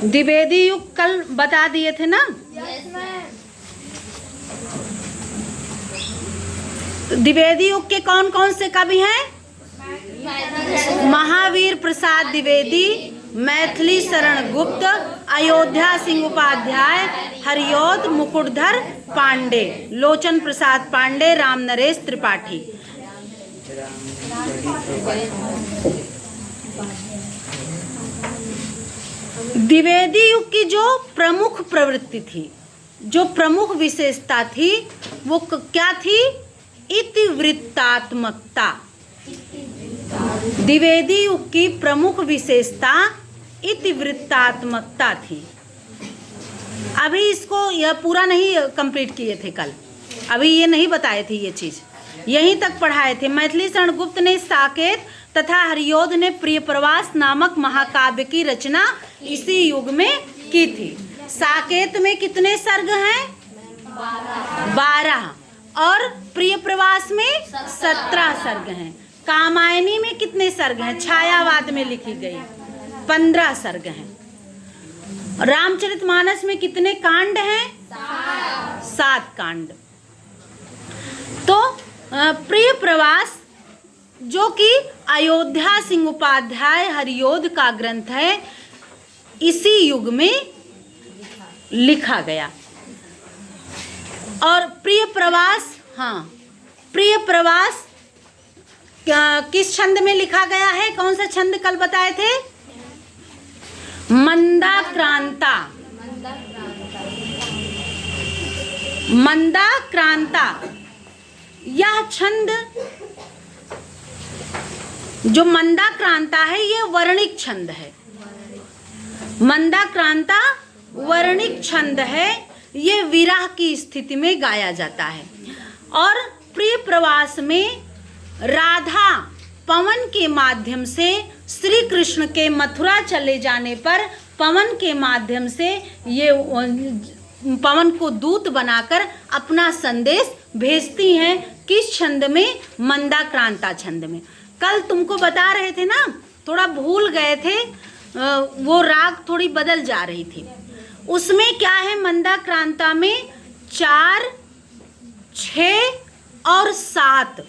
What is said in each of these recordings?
द्विवेदी युग कल बता दिए थे ना। द्विवेदी युग के कौन कौन से कवि हैं? महावीर प्रसाद द्विवेदी, मैथिली शरण गुप्त, अयोध्या सिंह उपाध्याय, हरिऔध मुकुटधर पांडे, लोचन प्रसाद पांडे, राम नरेश त्रिपाठी। द्विवेदी युग की जो प्रमुख प्रवृत्ति थी, जो प्रमुख विशेषता थी, वो क्या थी? इतिवृत्तात्मकता। द्विवेदी युग की प्रमुख विशेषता इतिवृत्तात्मकता थी। अभी इसको यह पूरा नहीं कंप्लीट किए थे कल, अभी ये नहीं बताए थे, ये चीज यहीं तक पढ़ाए थे। मैथिली शरण गुप्त ने साकेत तथा हरिऔध ने प्रियप्रवास नामक महाकाव्य की रचना इसी युग में की थी। साकेत में कितने सर्ग हैं? 12। और प्रियप्रवास में 17 सर्ग हैं। कामायनी में कितने सर्ग हैं? छायावाद में लिखी गई 15 सर्ग हैं। रामचरितमानस में कितने कांड हैं? 7 कांड। तो प्रियप्रवास जो कि अयोध्या सिंह उपाध्याय हरिऔध का ग्रंथ है, इसी युग में लिखा गया। और प्रियप्रवास, हाँ, प्रियप्रवास किस छंद में लिखा गया है? कौन सा छंद कल बताए थे? मंदाक्रांता। मंदाक्रांता यह छंद, जो मंदाक्रांता है, यह वर्णिक छंद है। मंदाक्रांता वर्णिक छंद है, ये विरह की स्थिति में गाया जाता है। और प्रियप्रवास में राधा पवन के माध्यम से श्री कृष्ण के मथुरा चले जाने पर पवन के माध्यम से ये पवन को दूत बनाकर अपना संदेश भेजती हैं। किस छंद में? मंदाक्रांता छंद में। कल तुमको बता रहे थे ना, थोड़ा भूल गए थे, वो राग थोड़ी बदल जा रही थी। उसमें क्या है? मंदाक्रांता में 4, 6 और 7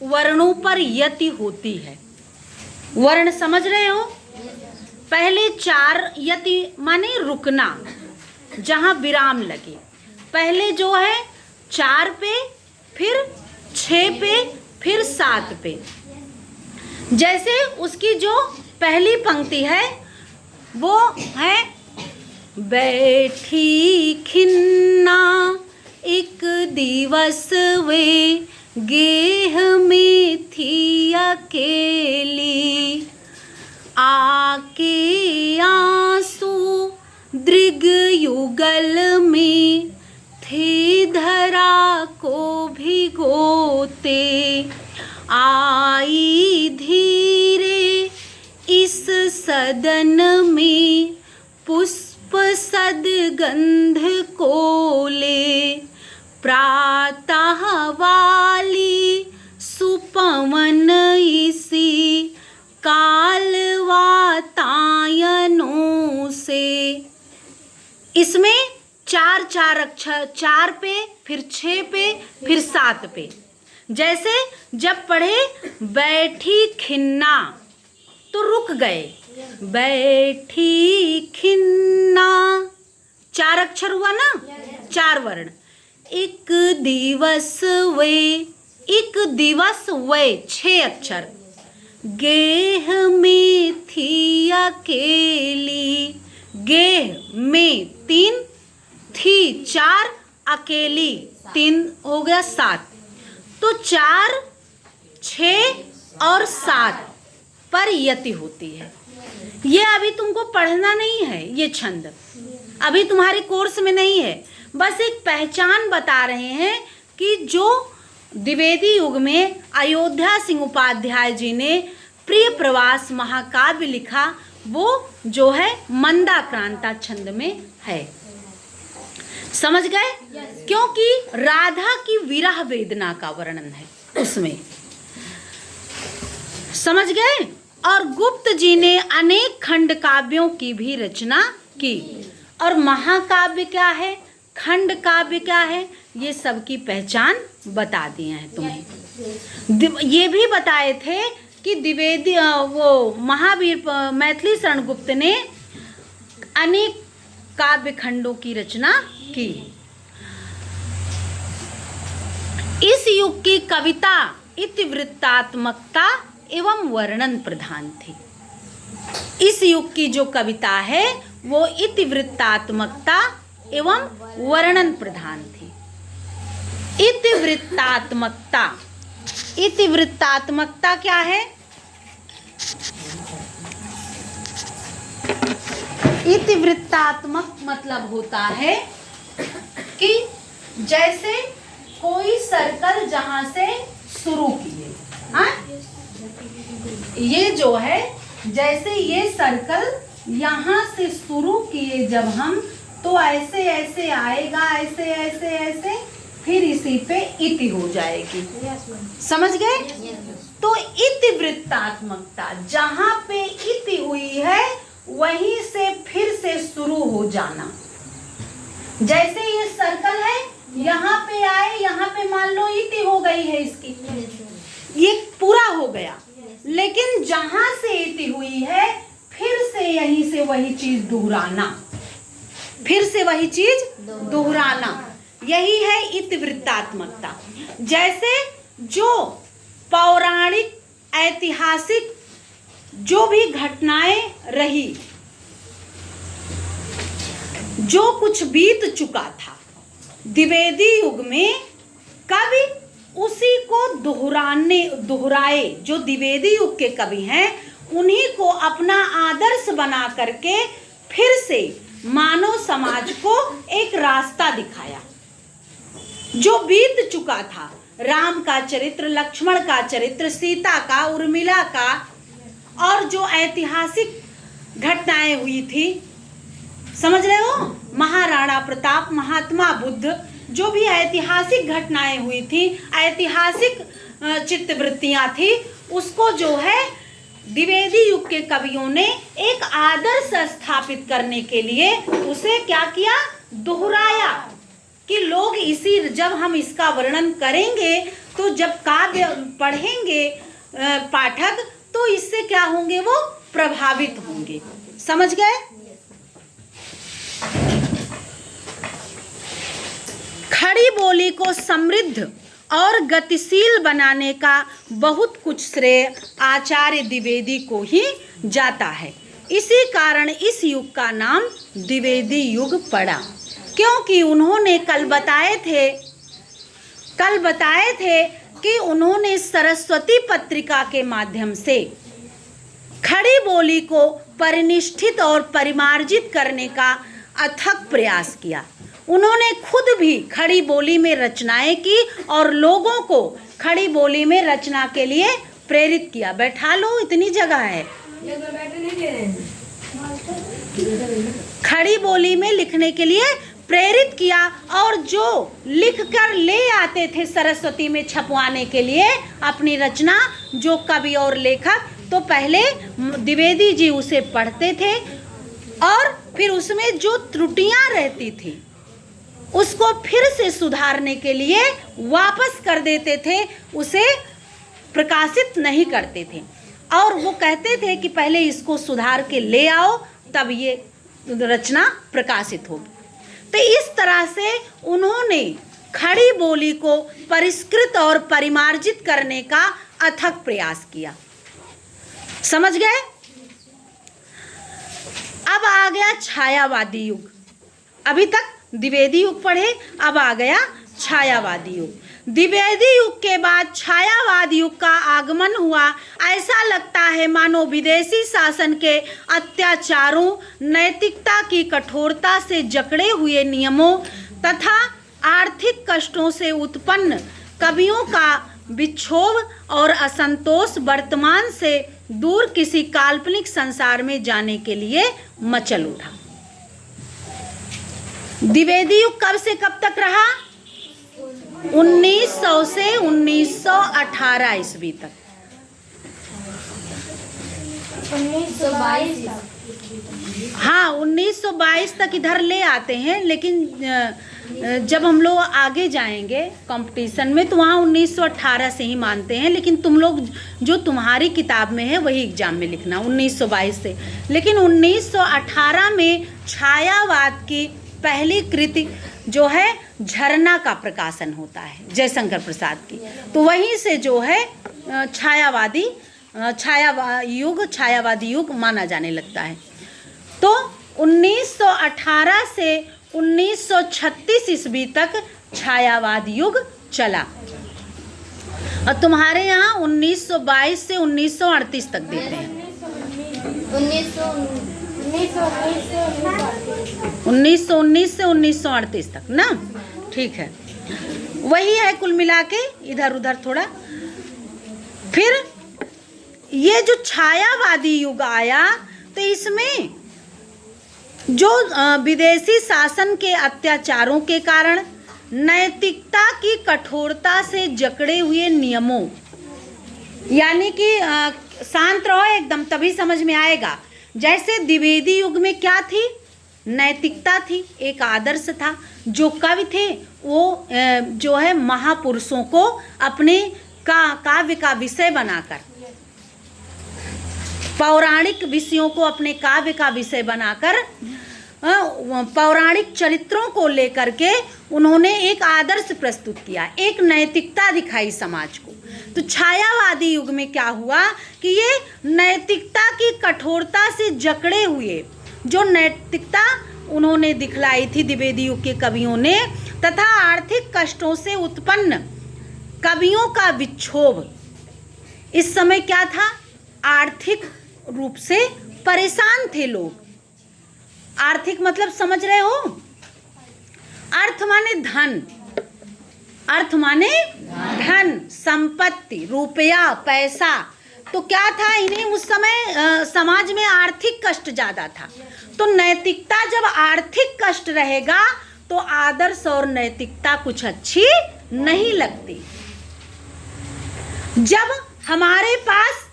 वर्णों पर यति होती है। वर्ण समझ रहे हो? पहले 4 यति माने रुकना, जहां विराम लगे। पहले जो है 4 पे, फिर 6 पे, फिर 7 पे। जैसे उसकी जो पहली पंक्ति है वो है, बैठी खिन्ना एक दिवस वे, गेह में थी अकेली, आके आंसू दृग युगल में थे धरा को भिगोते, आई धीरे इस सदन में पुष्प सदगंध कोले, प्रातः वाली सुपवन इसी काल वातायनों से। इसमें 4 अक्षर, 4 पे, फिर 6 पे, फिर 7 पे। जैसे जब पढ़े बैठी खिन्ना तो रुक गए, बैठी खिन्ना 4 अक्षर हुआ ना, 4 वर्ण। एक दिवस वे, एक दिवस वे 6 अक्षर। गेह में थी अकेली, गेह में 3, थी 4, अकेली 3 हो गया 7। तो 4, 6 और 7 पर यति होती है। ये अभी तुमको पढ़ना नहीं है, ये छंद अभी तुम्हारे कोर्स में नहीं है। बस एक पहचान बता रहे हैं कि जो द्विवेदी युग में अयोध्या सिंह उपाध्याय जी ने प्रियप्रवास महाकाव्य लिखा, वो जो है मंदाक्रांता छंद में है। समझ गए? क्योंकि राधा की विरह वेदना का वर्णन है उसमें। समझ गए? और गुप्त जी ने अनेक खंड काव्यों की भी रचना की। और महाकाव्य क्या है, खंड काव्य क्या है, ये सब की पहचान बता दिए हैं तुम्हें। ये भी बताए थे कि द्विवेदी वो महावीर मैथिली शरण गुप्त ने अनेक काव्य खंडों की रचना की। इस युग की कविता इतिवृत्तात्मकता एवं वर्णन प्रधान थी। इस युग की जो कविता है वो इतिवृत्तात्मकता एवं वर्णन प्रधान थी। इतिवृत्तात्मकता, इतिवृत्तात्मकता क्या है? इतिवृत्तात्मक मतलब होता है कि जैसे कोई सर्कल जहां से शुरू किए, ये जो है जैसे ये सर्कल यहाँ से शुरू किए जब हम, तो ऐसे ऐसे आएगा, ऐसे ऐसे ऐसे, फिर इसी पे इति हो जाएगी। समझ गए? तो इतिवृत्तात्मकता, जहाँ पे इति हुई है वहीं से फिर से शुरू हो जाना। जैसे ये सर्कल है, यहाँ पे आए, यहाँ पे मान लो इति हो गई है इसकी, ये पूरा हो गया, लेकिन जहां से इति हुई है फिर से यहीं से वही चीज दोहराना, फिर से वही चीज दोहराना, यही है इतिवृत्तात्मकता। जैसे जो पौराणिक ऐतिहासिक जो भी घटनाएं रही, जो कुछ बीत चुका था द्विवेदी युग में, कवि उसी को दोहराए। जो द्विवेदी युग के कवि हैं उन्हीं को अपना आदर्श बना करके फिर से मानव समाज को एक रास्ता दिखाया। जो बीत चुका था, राम का चरित्र, लक्ष्मण का चरित्र, सीता का, उर्मिला का, और जो ऐतिहासिक घटनाएं हुई थी, समझ रहे हो, महाराणा प्रताप, महात्मा बुद्ध, जो भी ऐतिहासिक घटनाएं हुई थी, ऐतिहासिक चित्तवृत्तियां थी, उसको जो है द्विवेदी युग के कवियों ने एक आदर्श स्थापित करने के लिए उसे क्या किया, दोहराया। कि लोग इसी, जब हम इसका वर्णन करेंगे तो जब काव्य पढ़ेंगे पाठक, तो इससे क्या होंगे, वो प्रभावित होंगे। समझ गए? खड़ी बोली को समृद्ध और गतिशील बनाने का बहुत कुछ श्रेय आचार्य द्विवेदी को ही जाता है। इसी कारण इस युग का नाम द्विवेदी युग पड़ा, क्योंकि उन्होंने कल बताए थे कि उन्होंने सरस्वती पत्रिका के माध्यम से खड़ी बोली को परिनिष्ठित और परिमार्जित करने का अथक प्रयास किया। उन्होंने खुद भी खड़ी बोली में रचनाएं की और लोगों को खड़ी बोली में रचना के लिए प्रेरित किया। बैठा लो, इतनी जगह है। खड़ी बोली में लिखने के लिए प्रेरित किया, और जो लिख कर ले आते थे सरस्वती में छपवाने के लिए अपनी रचना, जो कवि और लेखक, तो पहले द्विवेदी जी उसे पढ़ते थे और फिर उसमें जो त्रुटियां रहती थी उसको फिर से सुधारने के लिए वापस कर देते थे, उसे प्रकाशित नहीं करते थे। और वो कहते थे कि पहले इसको सुधार के ले आओ, तब ये रचना प्रकाशित होगी। तो इस तरह से उन्होंने खड़ी बोली को परिष्कृत और परिमार्जित करने का अथक प्रयास किया। समझ गए? अब आ गया छायावादी युग। अभी तक द्विवेदी युग पढ़े, अब आ गया छायावादी युग। द्विवेदी युग के बाद छायावाद युग का आगमन हुआ। ऐसा लगता है मानो विदेशी शासन के अत्याचारों, नैतिकता की कठोरता से जकड़े हुए नियमों तथा आर्थिक कष्टों से उत्पन्न कवियों का विक्षोभ और असंतोष वर्तमान से दूर किसी काल्पनिक संसार में जाने के लिए मचल उठा। द्विवेदी युग कब से कब तक रहा? 1900 से 1918 ईस्वी तक। 1922 हाँ, 1922 तक इधर ले आते हैं, लेकिन जब हम लोग आगे जाएंगे कंपटीशन में तो वहाँ 1918 से ही मानते हैं, लेकिन तुम लोग जो तुम्हारी किताब में है वही एग्जाम में लिखना 1922 से। लेकिन 1918 में छायावाद की पहली कृति जो है झरना का प्रकाशन होता है जयशंकर प्रसाद की, तो वहीं से जो है छायावादी युग माना जाने लगता है। तो 1918 से 1936 ईस्वी तक छायावाद युग चला, और तुम्हारे यहाँ 1922 से 1938 तक देते हैं। 1919 से 1938 तक ना, ठीक है, वही है कुल मिला के, इधर उधर थोड़ा। फिर ये जो छायावादी युग आया तो इसमें जो विदेशी शासन के अत्याचारों के कारण नैतिकता की कठोरता से जकड़े हुए नियमों, यानी कि शांत रहो एकदम तभी समझ में आएगा। जैसे द्विवेदी युग में क्या थी, नैतिकता थी, एक आदर्श था। जो कवि थे वो जो है महापुरुषों को अपने काव्य का विषय बनाकर, पौराणिक विषयों को अपने काव्य का विषय बनाकर, पौराणिक चरित्रों को लेकर के उन्होंने एक आदर्श प्रस्तुत किया, एक नैतिकता दिखाई समाज को। तो छायावादी युग में क्या हुआ कि ये नैतिकता की कठोरता से जकड़े हुए जो नैतिकता उन्होंने दिखलाई थी द्विवेदी युग के कवियों ने, तथा आर्थिक कष्टों से उत्पन्न कवियों का विक्षोभ। इस समय क्या था, आर्थिक रूप से परेशान थे लोग। आर्थिक मतलब समझ रहे हो, अर्थ माने धन, अर्थ माने धन, संपत्ति, रुपया, पैसा। तो क्या था, इन्हें उस समय समाज में आर्थिक कष्ट ज्यादा था। तो नैतिकता, जब आर्थिक कष्ट रहेगा तो आदर्श और नैतिकता कुछ अच्छी नहीं लगती। जब हमारे पास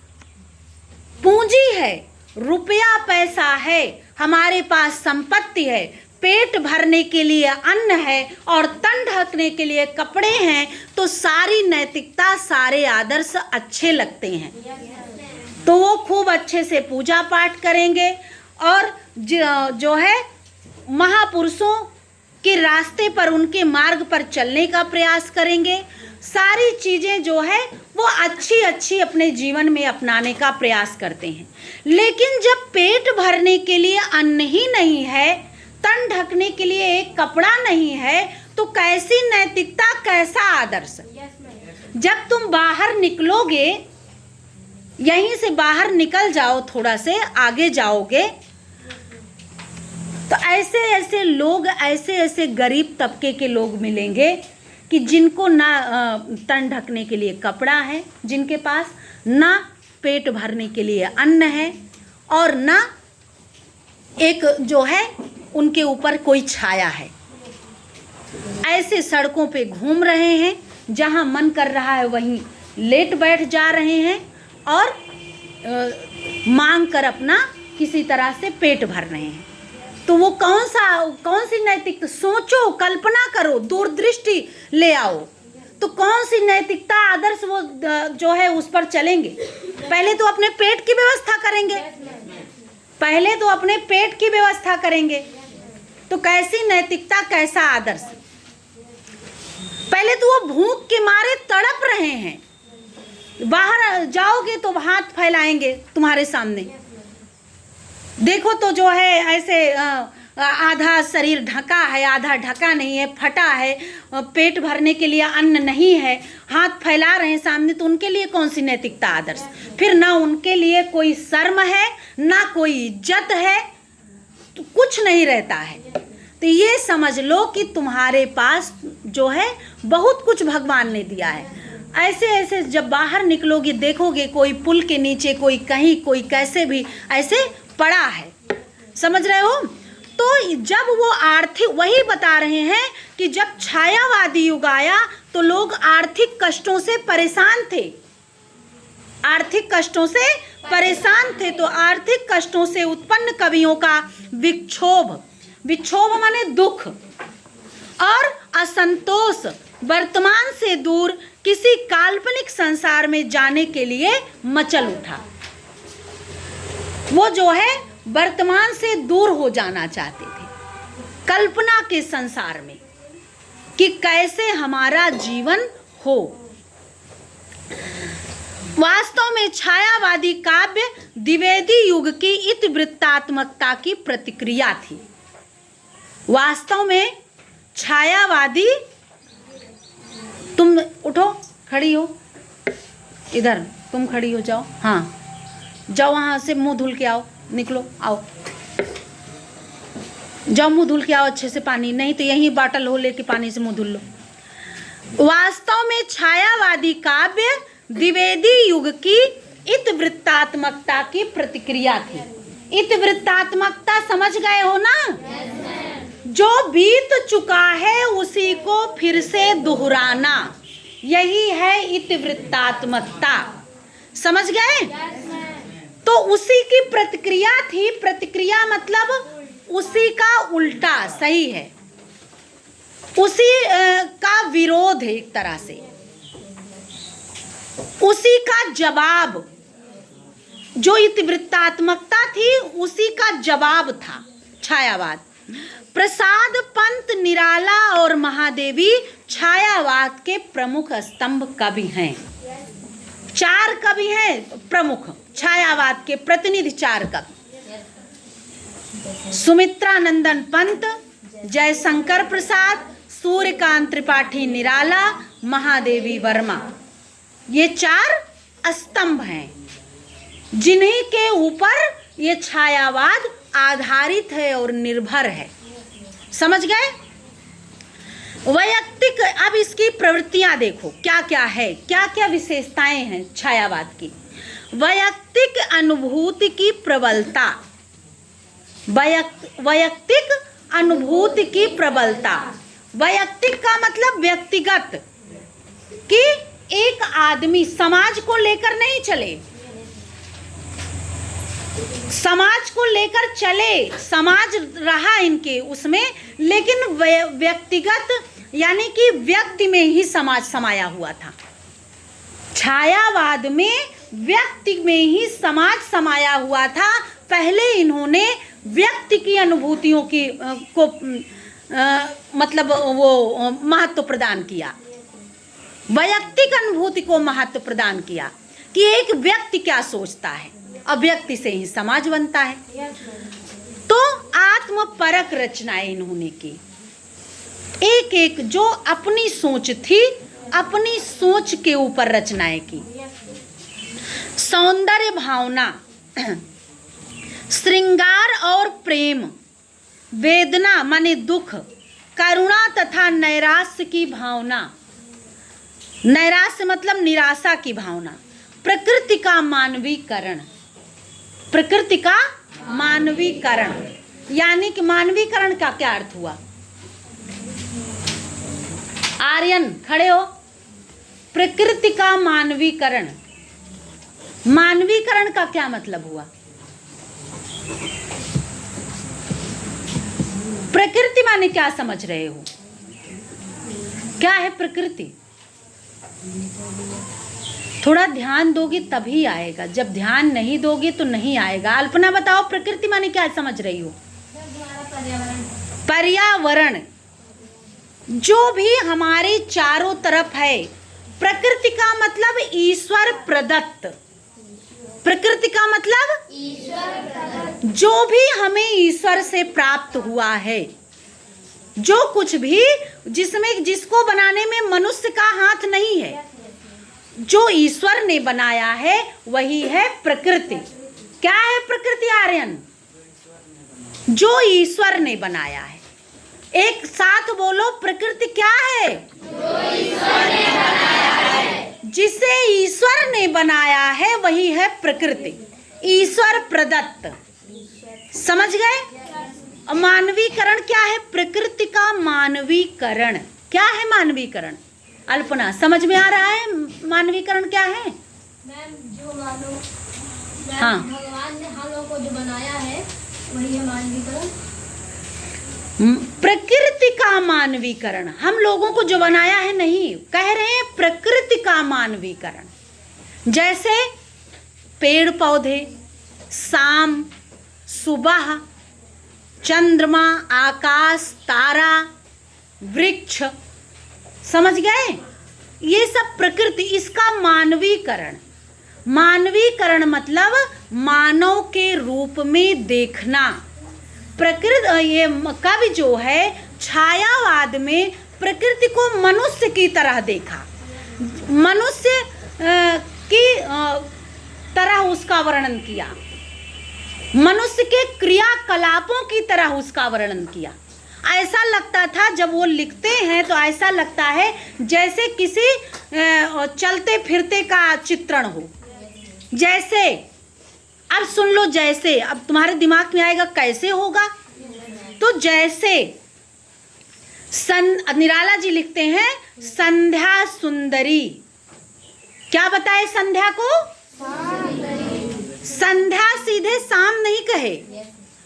पूंजी है, रुपया पैसा है, हमारे पास संपत्ति है, पेट भरने के लिए अन्न है और तन ढकने के लिए कपड़े हैं, तो सारी नैतिकता, सारे आदर्श अच्छे लगते हैं। तो वो खूब अच्छे से पूजा पाठ करेंगे और जो है महापुरुषों के रास्ते पर, उनके मार्ग पर चलने का प्रयास करेंगे। सारी चीज़ें जो है वो अच्छी अच्छी अपने जीवन में अपनाने का प्रयास करते हैं। लेकिन जब पेट भरने के लिए अन्न ही नहीं है, तन ढकने के लिए एक कपड़ा नहीं है, तो कैसी नैतिकता, कैसा आदर्श। जब तुम बाहर निकलोगे, यहीं से बाहर निकल जाओ, थोड़ा से आगे जाओगे तो ऐसे ऐसे लोग, ऐसे ऐसे गरीब तबके के लोग मिलेंगे कि जिनको ना तन ढकने के लिए कपड़ा है, जिनके पास ना पेट भरने के लिए अन्न है, और ना एक जो है उनके ऊपर कोई छाया है। ऐसे सड़कों पे घूम रहे हैं, जहां मन कर रहा है वहीं लेट बैठ जा रहे हैं और मांग कर अपना किसी तरह से पेट भर रहे हैं। तो वो कौन सी नैतिकता, सोचो, कल्पना करो, दूरदृष्टि ले आओ, तो कौन सी नैतिकता, आदर्श वो जो है उस पर चलेंगे। पहले तो अपने पेट की व्यवस्था करेंगे, पहले तो अपने पेट की व्यवस्था करेंगे, तो कैसी नैतिकता, कैसा आदर्श। पहले तो वो भूख के मारे तड़प रहे हैं, बाहर जाओगे तो हाथ फैलाएंगे तुम्हारे सामने, देखो तो जो है ऐसे आधा शरीर ढका है, आधा ढका नहीं है, फटा है, पेट भरने के लिए अन्न नहीं है, हाथ फैला रहे हैं सामने, तो उनके लिए कौन सी नैतिकता, आदर्श। फिर ना उनके लिए कोई शर्म है, ना कोई इज्जत है, तो कुछ नहीं रहता है। तो ये समझ लो कि तुम्हारे पास जो है बहुत कुछ भगवान ने दिया है। ऐसे ऐसे जब बाहर निकलोगे, देखोगे कोई पुल के नीचे, कोई कहीं, कोई कैसे भी ऐसे पड़ा है, समझ रहे हो। तो जब वो आर्थिक, वही बता रहे हैं कि जब छायावादी युग आया तो लोग आर्थिक कष्टों से परेशान थे, आर्थिक कष्टों से परेशान थे। तो आर्थिक कष्टों से उत्पन्न कवियों का विक्षोभ, विक्षोभ माने दुख और असंतोष वर्तमान से दूर किसी काल्पनिक संसार में जाने के लिए मचल उठा। वो जो है वर्तमान से दूर हो जाना चाहते थे, कल्पना के संसार में कि कैसे हमारा जीवन हो। वास्तव में छायावादी काव्य द्विवेदी युग की इतिवृत्तात्मकता की प्रतिक्रिया थी। वास्तव में छायावादी, तुम उठो, खड़ी हो, इधर तुम खड़ी हो जाओ, हाँ जाओ वहाँ से मुंह धुल के आओ, निकलो, आओ जाओ मुंह धुल के आओ अच्छे से, पानी नहीं तो यहीं बॉटल हो लेके पानी से मुंह धुल लो। वास्तव में छायावादी काव्य द्विवेदी युग की इतिवृत्तात्मकता की प्रतिक्रिया थी। इतिवृत्तात्मकता समझ गए हो ना? जो बीत चुका है उसी को फिर से दोहराना, यही है इतिवृत्तात्मकता। समझ गए? तो उसी की प्रतिक्रिया थी। प्रतिक्रिया मतलब उसी का उल्टा, सही है, उसी का विरोध है, एक तरह से उसी का जवाब। जो इतिवृत्तात्मकता थी उसी का जवाब था छायावाद। प्रसाद पंत निराला और महादेवी छायावाद के प्रमुख स्तंभ कवि हैं। 4 कवि हैं प्रमुख, छायावाद के प्रतिनिधि 4 कवि। सुमित्रानंदन पंत, जयशंकर प्रसाद, सूर्यकांत त्रिपाठी निराला, महादेवी वर्मा, ये 4 स्तंभ हैं जिन्हीं के ऊपर ये छायावाद आधारित है और निर्भर है। समझ गए? वैयक्तिक, अब इसकी प्रवृत्तियां देखो क्या क्या है, क्या क्या विशेषताएं हैं छायावाद की। वैयक्तिक अनुभूति की प्रबलता, वैयक्तिक अनुभूति की प्रबलता। वैयक्तिक का मतलब व्यक्तिगत, कि एक आदमी समाज को लेकर नहीं चले, समाज को लेकर चले, समाज रहा इनके उसमें, लेकिन व्यक्तिगत यानी कि व्यक्ति में ही समाज समाया हुआ था। छायावाद में व्यक्ति में ही समाज समाया हुआ था। पहले इन्होंने व्यक्ति की अनुभूतियों की को मतलब वो महत्व प्रदान किया, वैयक्तिक अनुभूति को महत्व प्रदान किया कि एक व्यक्ति क्या सोचता है, और व्यक्ति से ही समाज बनता है। तो आत्मपरक रचनाएं इन्होंने की, एक एक जो अपनी सोच थी, अपनी सोच के ऊपर रचनाएं की। सौंदर्य भावना, श्रृंगार और प्रेम, वेदना माने दुख, करुणा तथा नैराश्य की भावना, नैराश्य मतलब निराशा की भावना, प्रकृति का मानवीकरण, प्रकृति का मानवीकरण, यानी कि मानवीकरण का क्या अर्थ हुआ? आर्यन खड़े हो। प्रकृति का मानवीकरण, मानवीकरण का क्या मतलब हुआ? प्रकृति माने क्या समझ रहे हो? क्या है प्रकृति? थोड़ा ध्यान दोगे तभी आएगा, जब ध्यान नहीं दोगे तो नहीं आएगा। अल्पना बताओ प्रकृति माने क्या समझ रही हो? पर्यावरण, जो भी हमारे चारों तरफ है। प्रकृति का मतलब ईश्वर प्रदत्त, प्रकृति का मतलब ईश्वर प्रदत्त, जो भी हमें ईश्वर से प्राप्त हुआ है, जो कुछ भी जिसमें जिसको बनाने में मनुष्य का हाथ नहीं है, जो ईश्वर ने बनाया है वही है प्रकृति। क्या है प्रकृति आर्यन? जो ईश्वर ने बनाया है। एक साथ बोलो, प्रकृति क्या है? जो ईश्वर ने बनाया है। जिसे ईश्वर ने बनाया है वही है प्रकृति, ईश्वर प्रदत्त। समझ गए? मानवीकरण क्या है? प्रकृति का मानवीकरण। क्या है मानवीकरण? अल्पना समझ में आ रहा है मानवीकरण क्या है? मैम जो मानो हाँ, भगवान ने हम लोगों को जो बनाया है वही है मानवीकरण। प्रकृति का मानवीकरण, हम लोगों को जो बनाया है नहीं, कह रहे हैं प्रकृति का मानवीकरण। जैसे पेड़ पौधे, शाम, सुबह, चंद्रमा, आकाश, तारा, वृक्ष, समझ गए? ये सब प्रकृति, इसका मानवीकरण। मानवीकरण मतलब मानव के रूप में देखना। प्रकृति, ये कवि जो है छायावाद में प्रकृति को मनुष्य की तरह देखा, मनुष्य की तरह उसका वर्णन किया, मनुष्य के क्रियाकलापों की तरह उसका वर्णन किया। ऐसा लगता था जब वो लिखते हैं तो ऐसा लगता है जैसे किसी चलते फिरते का चित्रण हो। जैसे, अब सुन लो, जैसे, अब तुम्हारे दिमाग में आएगा कैसे होगा, तो जैसे निराला जी लिखते हैं संध्या सुंदरी। क्या बताए संध्या को? संध्या सीधे शाम नहीं कहे,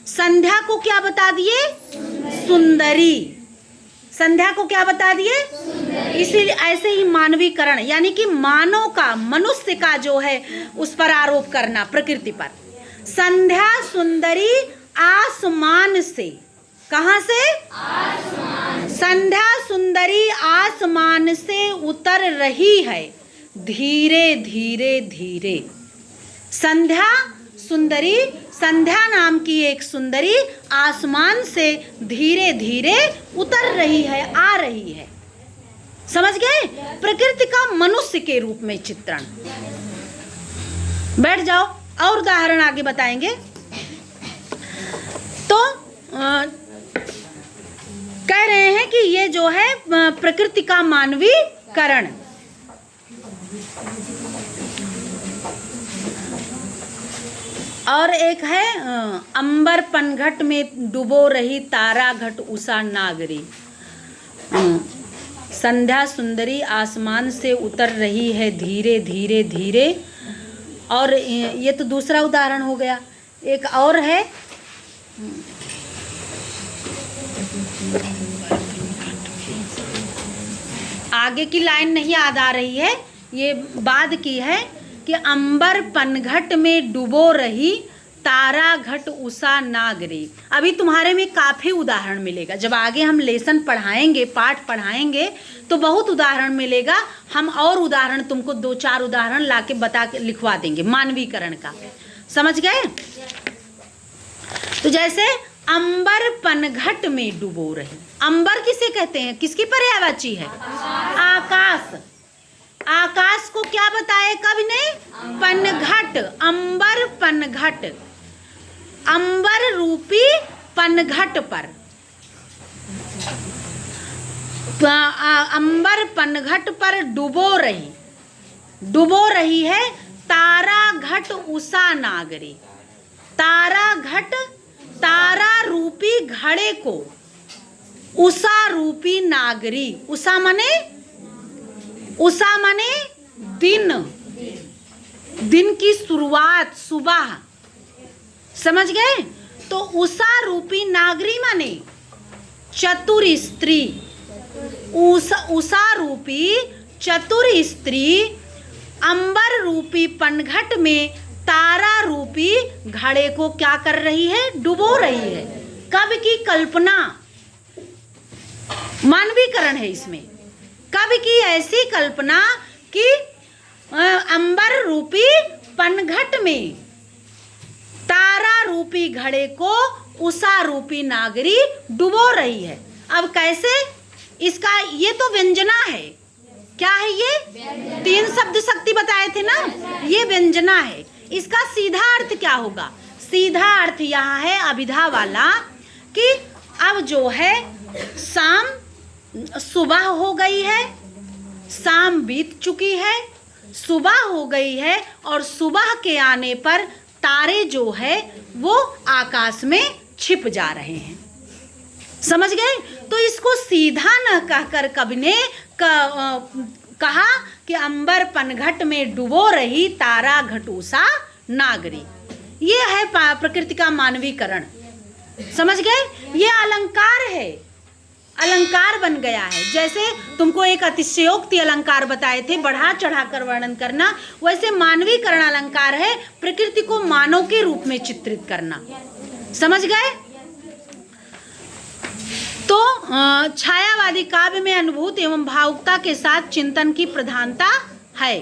संध्या को क्या बता दिए? सुंदरी। संध्या को क्या बता दिए? इसीलिए ऐसे ही मानवीकरण, यानी कि मानव का, मनुष्य का जो है उस पर आरोप करना प्रकृति पर। संध्या सुंदरी आसमान से, कहाँ से? आसमान। संध्या सुंदरी आसमान से उतर रही है धीरे धीरे धीरे। संध्या सुंदरी, संध्या नाम की एक सुंदरी आसमान से धीरे धीरे उतर रही है, आ रही है। समझ गए? प्रकृति का मनुष्य के रूप में चित्रण। बैठ जाओ, और उदाहरण आगे बताएंगे। तो कह रहे हैं कि ये जो है प्रकृति का मानवीकरण। और एक है अंबर पनघट में डुबो रही तारा घट उषा नागरी। संध्या सुंदरी आसमान से उतर रही है धीरे धीरे धीरे। और ये तो दूसरा उदाहरण हो गया। एक और है, आगे की लाइन नहीं याद आ रही है, ये बाद की है कि अंबर पनघट में डुबो रही तारा घट उषा नागरी। अभी तुम्हारे में काफ़ी उदाहरण मिलेगा, जब आगे हम लेसन पढ़ाएंगे, पाठ पढ़ाएंगे तो बहुत उदाहरण मिलेगा। हम और उदाहरण तुमको 2-4 उदाहरण लाके बता के लिखवा देंगे मानवीकरण का। समझ गए? तो जैसे अंबर पनघट में डुबो रही, अंबर किसे कहते हैं? किसकी पर्यायवाची है? आकाश। आकाश को क्या बताए कवि ने? पनघट। अंबर पनघट, अंबर रूपी पनघट पर, अंबर पनघट पर डुबो रही, डुबो रही है तारा घट उषा नागरी। तारा घट, तारा रूपी घड़े को उषा रूपी नागरी। उषा माने, उषा माने दिन, दिन की शुरुआत, सुबह। समझ गए? तो उषा रूपी नागरी माने चतुर स्त्री। उषा रूपी चतुर स्त्री अंबर रूपी पनघट में तारा रूपी घड़े को क्या कर रही है? डुबो रही है। कवि की कल्पना, मानवीकरण है इसमें। कवि की ऐसी कल्पना कि अंबर रूपी पनघट में तारा रूपी घड़े को उषा रूपी नागरी डुबो रही है। अब कैसे? इसका ये तो व्यंजना है। क्या है ये? 3 शब्द शक्ति बताए थे ना, ये व्यंजना है। इसका सीधा अर्थ क्या होगा? सीधा अर्थ यहाँ है अभिधा वाला कि अब जो है शाम, सुबह हो गई है, शाम बीत चुकी है, सुबह हो गई है, और सुबह के आने पर तारे जो है वो आकाश में छिप जा रहे हैं। समझ गए? तो इसको सीधा न कहकर कवि ने कहा कि अंबर पनघट में डुबो रही तारा घट उषा नागरी। ये है प्रकृति का मानवीकरण। समझ गए? ये अलंकार है, अलंकार बन गया है। जैसे तुमको एक अतिशयोक्ति अलंकार बताए थे, बढ़ा चढ़ा कर वर्णन करना, वैसे मानवीकरण अलंकार है, प्रकृति को मानव के रूप में चित्रित करना। समझ गए? तो छायावादी काव्य में अनुभूत एवं भावुकता के साथ चिंतन की प्रधानता है।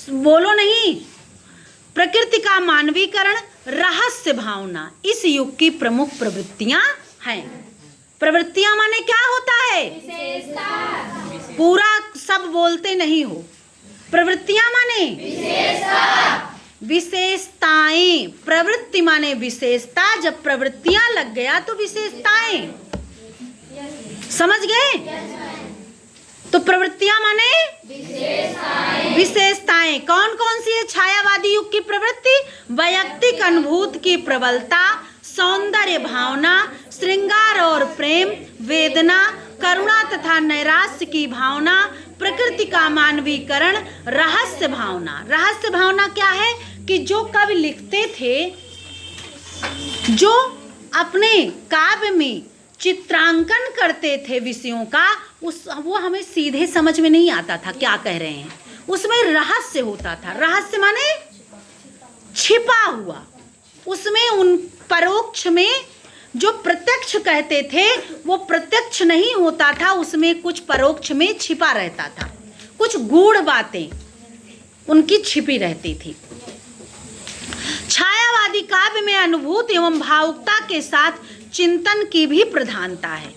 बोलो नहीं। प्रकृति का मानवीकरण, रहस्य भावना इस युग की प्रमुख प्रवृत्तियां हैं। प्रवृत्तियां माने क्या होता है? विशेषता। पूरा सब बोलते नहीं हो। प्रवृत्तियां माने विशेषताएं। प्रवृत्ति माने विशेषता, जब प्रवृत्तियां लग गया तो विशेषताएं। समझ गए? तो प्रवृत्तियां माने विशेषताएं। कौन कौन सी है छायावादी युग की प्रवृत्ति? वैयक्तिक अनुभूति की प्रबलता, सौंदर्य भावना, श्रृंगार और प्रेम, वेदना, करुणा तथा नैराश्य की भावना, प्रकृति का मानवीकरण, रहस्य भावना। रहस्य भावना क्या है? कि जो कवि लिखते थे, जो अपने काव्य में चित्रांकन करते थे विषयों का, वो हमें सीधे समझ में नहीं आता था क्या कह रहे हैं, उसमें रहस्य होता था। रहस्य माने छिपा हुआ, उसमें उन परोक्ष में जो प्रत्यक्ष कहते थे वो प्रत्यक्ष नहीं होता था, उसमें कुछ परोक्ष में छिपा रहता था, कुछ गूढ़ बातें उनकी छिपी रहती थी। छायावादी काव्य में अनुभूत एवं भावुकता के साथ चिंतन की भी प्रधानता है।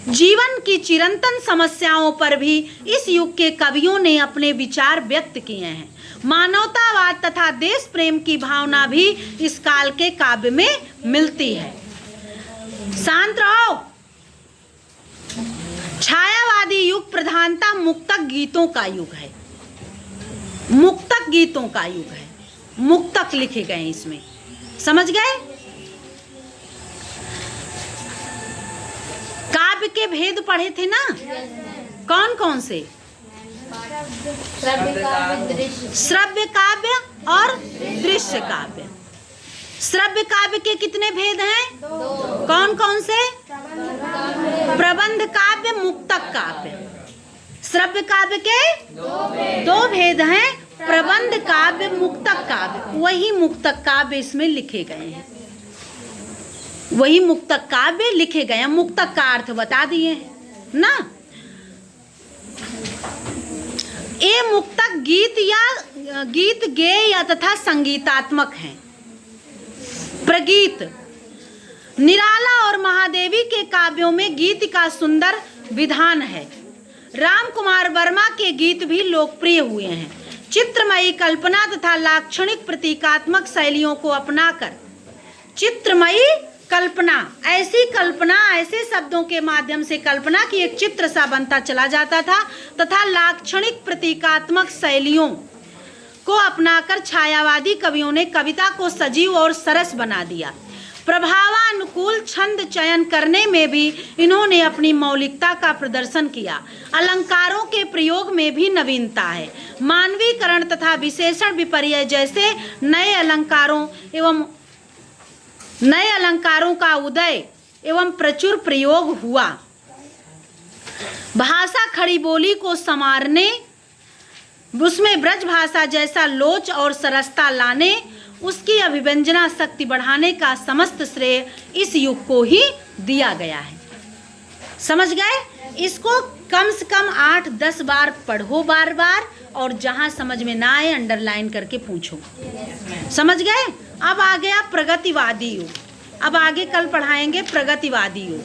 जीवन की चिरंतन समस्याओं पर भी इस युग के कवियों ने अपने विचार व्यक्त किए हैं। मानवतावाद तथा देश प्रेम की भावना भी इस काल के काव्य में मिलती है। शांत रहो। छायावादी युग प्रधानता मुक्तक गीतों का युग है। मुक्तक गीतों का युग है, मुक्तक लिखे गए इसमें। समझ गए? काव्य के भेद पढ़े थे ना? कौन कौन से? श्रव्य काव्य और दृश्य काव्य। श्रव्य काव्य के कितने भेद हैं? कौन कौन से? प्रबंध काव्य, मुक्तक काव्य। श्रव्य काव्य के दो भेद हैं, प्रबंध काव्य, मुक्तक काव्य। वही मुक्तक काव्य इसमें लिखे गए हैं, वही मुक्तक काव्य लिखे गए हैं। मुक्तक का अर्थ बता दिए हैं ना। ये मुक्तक गीत या गीत गेय या तथा संगीतात्मक हैं। प्रगीत, निराला और महादेवी के काव्यों में गीत का सुंदर विधान है। राम कुमार वर्मा के गीत भी लोकप्रिय हुए हैं। चित्रमयी कल्पना तथा लाक्षणिक प्रतीकात्मक शैलियों को अपनाकर, चित्रमयी कल्पना, ऐसी कल्पना, ऐसे शब्दों के माध्यम से कल्पना की एक चित्र सा बनता चला जाता था, तथा लाक्षणिक प्रतीकात्मक शैलियों को अपनाकर छायावादी कवियों ने कविता को सजीव और सरस बना दिया। प्रभावानुकूल छंद चयन करने में भी इन्होंने अपनी मौलिकता का प्रदर्शन किया। अलंकारों के प्रयोग में भी नवीनता है। मानवीकरण तथा विशेषण विपर्यय जैसे नए अलंकारों का उदय एवं प्रचुर प्रयोग हुआ। भाषा खड़ी बोली को संवारने, उसमें ब्रज भाषा जैसा लोच और सरसता लाने, उसकी अभिव्यंजना शक्ति बढ़ाने का समस्त श्रेय इस युग को ही दिया गया है। समझ गए? इसको कम से कम 8-10 बार पढ़ो बार बार, और जहां समझ में ना आए अंडरलाइन करके पूछो। समझ गए? अब आ गया प्रगतिवादी युग। अब आगे कल पढ़ाएंगे प्रगतिवादी युग।